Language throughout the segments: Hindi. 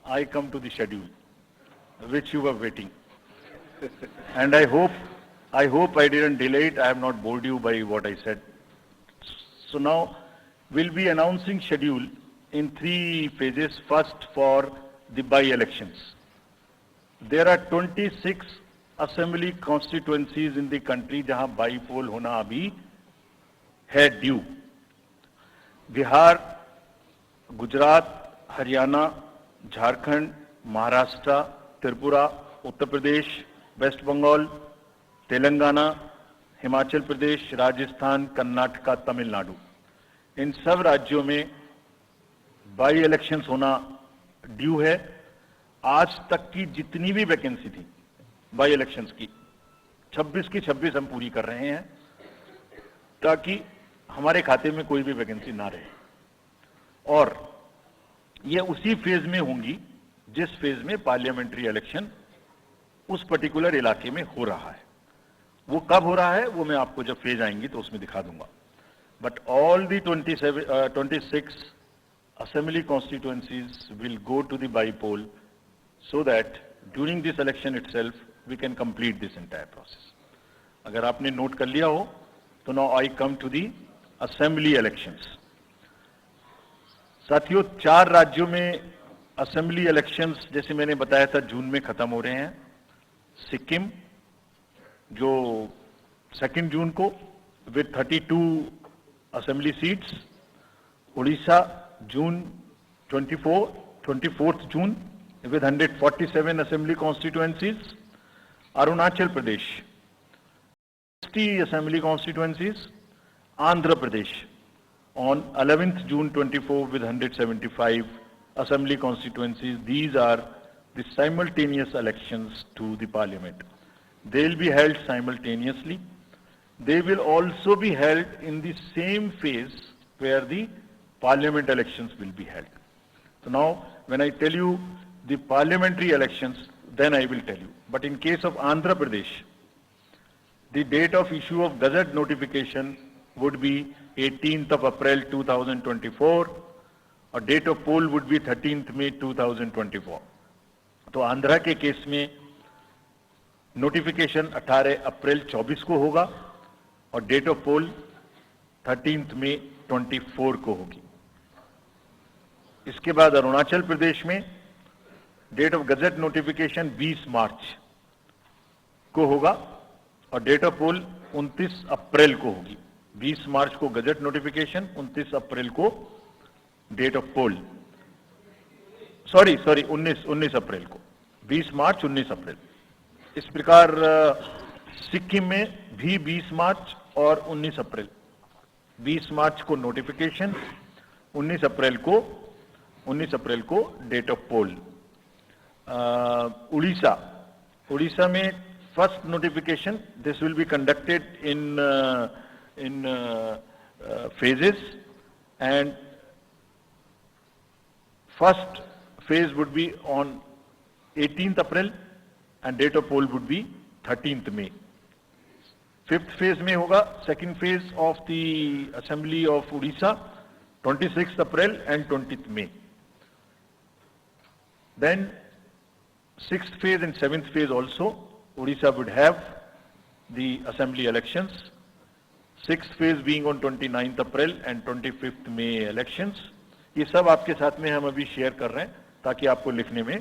I come to the schedule, which you were waiting. And I hope I didn't delay it. I have not bored you by what I said. So now we'll be announcing schedule in 3 phases. First, for the by-elections. There are 26 assembly constituencies in the country जहां बाई-पोल होना अभी है ड्यू. बिहार, गुजरात, हरियाणा, झारखंड, महाराष्ट्र, त्रिपुरा, उत्तर प्रदेश, वेस्ट बंगाल, तेलंगाना, हिमाचल प्रदेश, राजस्थान, कर्नाटका, तमिलनाडु, इन सब राज्यों में बाई इलेक्शंस होना ड्यू है. आज तक की जितनी भी वैकेंसी थी बाई इलेक्शंस की 26 की 26 हम पूरी कर रहे हैं ताकि हमारे खाते में कोई भी वैकेंसी ना रहे. और ये उसी फेज में होंगी जिस फेज में पार्लियामेंट्री इलेक्शन उस पर्टिकुलर इलाके में हो रहा है. वो कब हो रहा है वो मैं आपको जब फेज आएंगी तो उसमें दिखा दूंगा. But all the 26 assembly constituencies will go to the by-poll so that during this election itself we can complete this entire process. अगर आपने नोट कर लिया हो तो now I come to the assembly elections. साथियों, 4 राज्यों में असेंबली इलेक्शंस जैसे मैंने बताया था जून में खत्म हो रहे हैं. सिक्किम जो 2 जून को with 32 assembly seats, Orissa June 24th June with 147 assembly constituencies, Arunachal Pradesh 60 assembly constituencies, Andhra Pradesh on 11th June 24 with 175 assembly constituencies. These are the simultaneous elections to the parliament. They will be held simultaneously. They will also be held in the same phase where the parliament elections will be held. So now, when I tell you the parliamentary elections, then I will tell you. But in case of Andhra Pradesh, the date of issue of Gazette notification would be 18th of April 2024, और date of poll would be 13th May 2024. तो आंध्रा के केस में नोटिफिकेशन 18 अप्रैल 24 को होगा और date of pole 13th May 24 को होगी. इसके बाद अरुणाचल प्रदेश में डेट ऑफ गजट नोटिफिकेशन 20 मार्च को होगा और डेट ऑफ पोल 29 अप्रैल को होगी. 20 मार्च को गजट नोटिफिकेशन, 29 अप्रैल को डेट ऑफ पोल. सॉरी 19 अप्रैल को. 20 मार्च 19 अप्रैल. इस प्रकार सिक्किम में भी 20 मार्च और 19 अप्रैल. 20 मार्च को नोटिफिकेशन, 19 अप्रैल को डेट ऑफ पोल. उड़ीसा में first notification, this will be conducted in phases, and first phase would be on 18th April and date of poll would be 13th May. 5th phase में होगा second phase of the assembly of Odisha 26th April and 20th May. Then 6th phase and 7th phase also Odisha would have the assembly elections. 6th phase being on 29th April and 25th May elections. ये सब आपके साथ में हम अभी शेयर कर रहे हैं ताकि आपको लिखने में,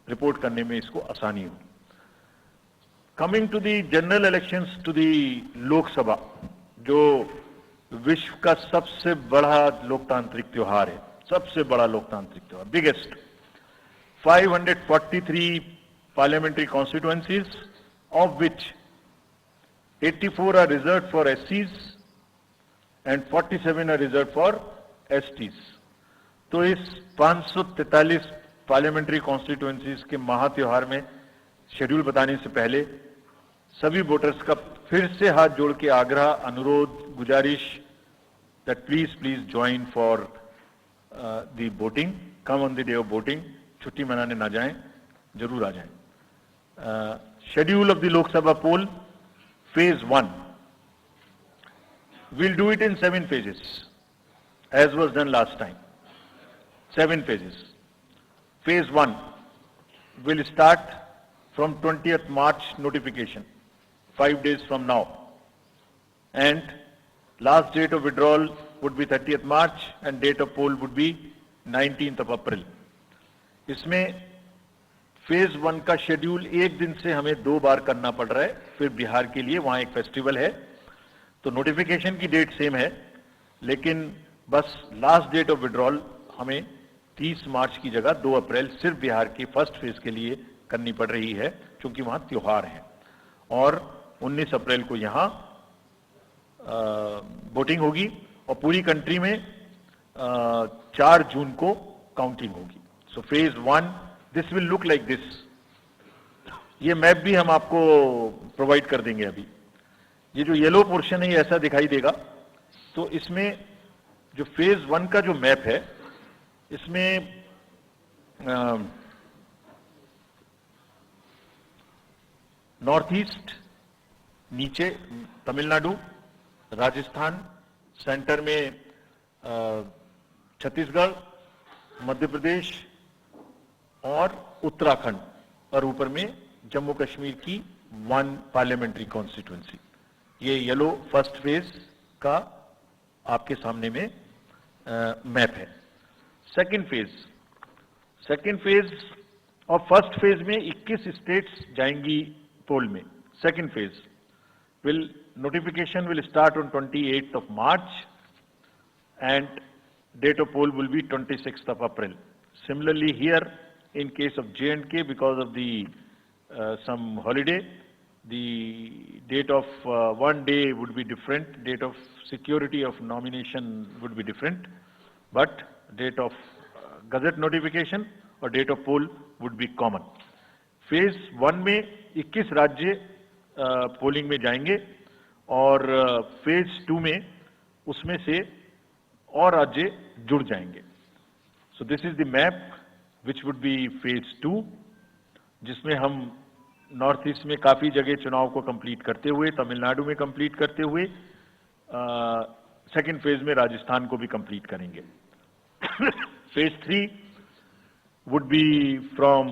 रिपोर्ट करने में इसको आसानी हो. Coming to the general elections to the Lok Sabha, जो विश्व का सबसे बड़ा लोकतांत्रिक त्योहार है, सबसे बड़ा लोकतांत्रिक त्योहार, biggest. 543 parliamentary constituencies, of which 84 are reserved for SCs and 47 are reserved for STs. तो इस 543 पार्लियामेंट्री कॉन्स्टिट्यूएंसीज के महात्योहार में शेड्यूल बताने से पहले सभी वोटर्स का फिर से हाथ जोड़ के आग्रह, अनुरोध, गुजारिश that please join for the voting. Come on the day of voting. छुट्टी मनाने ना जाएं, जरूर आ जाएं. Schedule of the Lok Sabha poll, phase 1. We'll do it in 7 phases, as was done last time. 7 phases. phase 1 will start from 20th March notification, 5 days from now, and last date of withdrawal would be 30th March and date of poll would be 19th of April. इसमें फेज 1 का शेड्यूल एक दिन से हमें 2 बार करना पड़ रहा है, फिर बिहार के लिए वहां एक फेस्टिवल है, तो नोटिफिकेशन की डेट सेम है, लेकिन बस लास्ट डेट ऑफ विड्रॉल हमें 30 मार्च की जगह 2 अप्रैल सिर्फ बिहार की फर्स्ट फेज के लिए करनी पड़ रही है, क्योंकि वहां त्योहार है, और 19 अप्रैल को यहां वोटिंग होगी और पूरी कंट्री में 4 जून को काउंटिंग होगी. So phase 1 this will look like this. ये मैप भी हम आपको प्रोवाइड कर देंगे. अभी ये जो येलो पोर्शन है ये ऐसा दिखाई देगा. तो इसमें जो फेज 1 का जो मैप है, इसमें नॉर्थ ईस्ट, नीचे तमिलनाडु, राजस्थान, सेंटर में छत्तीसगढ़, मध्य प्रदेश और उत्तराखंड, और ऊपर में जम्मू कश्मीर की 1 पार्लियामेंट्री कॉन्स्टिट्यूंसी. ये येलो फर्स्ट फेज का आपके सामने में मैप है. सेकंड फेज और फर्स्ट फेज में 21 स्टेट्स जाएंगी पोल में. Second phase notification will start on 28th of March and date of poll will be 26th of April. Similarly here, in case of J&K, because of the some holiday, the date of one day would be different, date of security of nomination would be different, but date of gazette notification or date of poll would be common. Phase 1 में 21 राज्य पोलिंग में जाएंगे और फेज 2 में उसमें से और राज्य जुड़ जाएंगे. So this is the map which would be phase 2, जिसमें हम नॉर्थ ईस्ट में काफी जगह चुनाव को कंप्लीट करते हुए, तमिलनाडु में कंप्लीट करते हुए, सेकंड फेज में राजस्थान को भी कंप्लीट करेंगे. Phase 3 would be from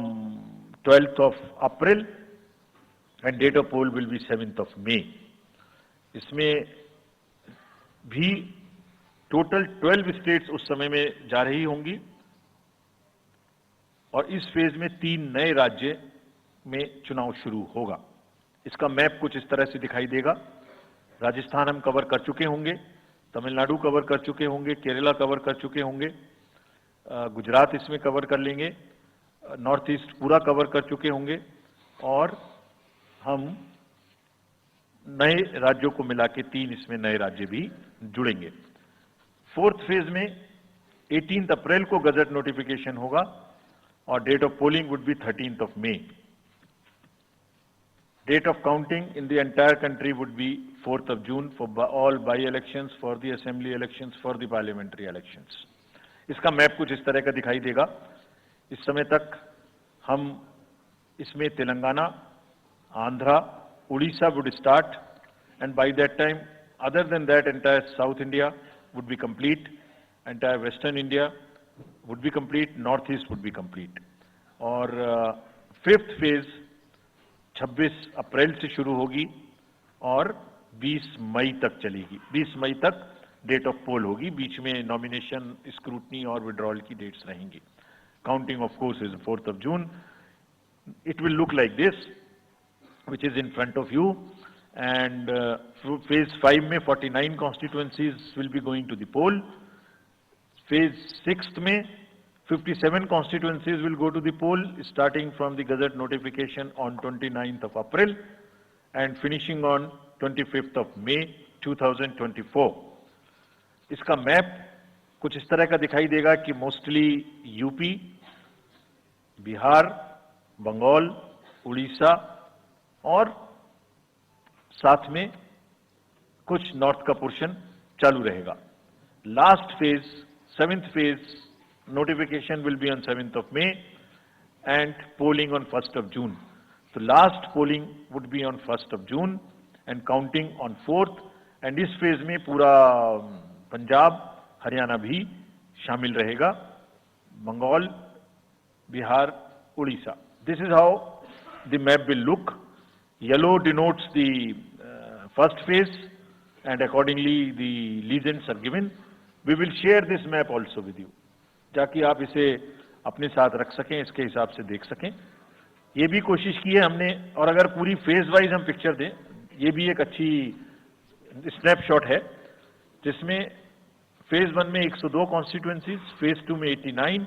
12th of April and date of poll will be 7th of May. इसमें भी टोटल 12 स्टेट्स उस समय में जा रही होंगी और इस फेज में 3 नए राज्य में चुनाव शुरू होगा. इसका मैप कुछ इस तरह से दिखाई देगा. राजस्थान हम कवर कर चुके होंगे, तमिलनाडु कवर कर चुके होंगे, केरला कवर कर चुके होंगे, गुजरात इसमें कवर कर लेंगे, नॉर्थ ईस्ट पूरा कवर कर चुके होंगे और हम नए राज्यों को मिला के 3 इसमें नए राज्य भी जुड़ेंगे. फोर्थ फेज में 18 अप्रैल को गजट नोटिफिकेशन होगा और date of polling would be 13th of May. Date of counting in the entire country would be 4th of June for all by-elections, for the assembly elections, for the parliamentary elections. इसका मैप कुछ इस तरह का दिखाई देगा. इस समय तक हम इसमें Telangana, Andhra, Odisha would start, and by that time, other than that, entire South India would be complete, entire Western India would be complete, Northeast would be complete. और फिफ्थ फेज 26 अप्रैल से शुरू होगी और 20 मई तक चलेगी. 20 मई तक डेट ऑफ पोल होगी. बीच में नॉमिनेशन, स्क्रूटनी और विड्रॉल की डेट्स रहेंगी. Counting of course is 4th of June. It will look like this, which is in front of you, and phase 5 में 49 constituencies will be going to the poll. Phase 6 में 57 constituencies will go to the poll, starting from the gazette notification on 29th of April and finishing on 25th of May 2024. इसका मैप कुछ इस तरह का दिखाई देगा कि मोस्टली यूपी, बिहार, बंगाल, उड़ीसा और साथ में कुछ नॉर्थ का पोर्शन चालू रहेगा. Last phase, 7th phase, notification will be on 7th of May and polling on 1st of June. So last polling would be on 1st of June and counting on 4th. And इस फेज में पूरा पंजाब, हरियाणा भी शामिल रहेगा. Bengal, Bihar, Odisha. This is how the map will look. Yellow denotes the first phase, and accordingly the legends are given. We will share this map also with you, ताकि आप इसे अपने साथ रख सकें, इसके हिसाब से देख सकें. ये भी कोशिश की है हमने, और अगर पूरी फेज वाइज हम पिक्चर दें, ये भी एक अच्छी स्नैपशॉट है, जिसमें फेज 1 में 102 कॉन्स्टिट्यूएंसीज, फेज 2 में 89,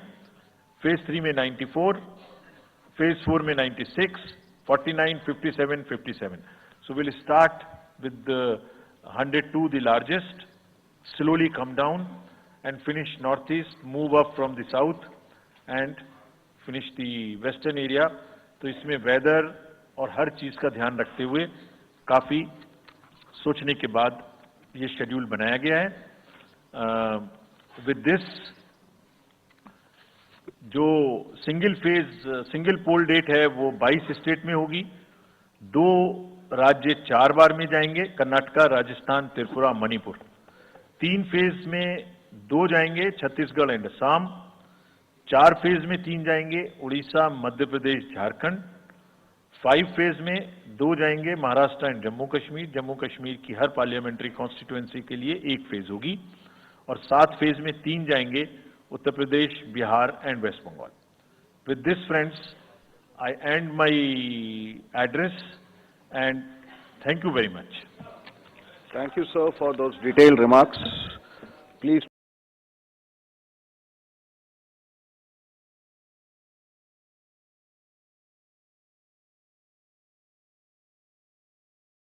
फेज 3 में 94, फेज 4 में 96, 49, 57, 57. So we'll start with the 102, the largest, slowly come down and finish northeast, move up from the south and finish the western area. तो इसमें वेदर और हर चीज का ध्यान रखते हुए काफी सोचने के बाद ये शेड्यूल बनाया गया है. विद दिस जो सिंगल पोल डेट है वो 22 स्टेट में होगी. 2 राज्य 4 बार में जाएंगे, कर्नाटका, राजस्थान, त्रिपुरा, मणिपुर. 3 फेज में 2 जाएंगे, छत्तीसगढ़ एंड असम. 4 फेज में 3 जाएंगे, उड़ीसा, मध्य प्रदेश, झारखंड. 5 फेज में 2 जाएंगे, महाराष्ट्र एंड जम्मू कश्मीर. जम्मू कश्मीर की हर पार्लियामेंट्री कॉन्स्टिट्यूएंसी के लिए 1 फेज होगी. और 7 फेज में 3 जाएंगे, Uttar Pradesh, Bihar and West Bengal. With this friends, I end my address and thank you very much. Thank you, sir, for those detailed remarks. Please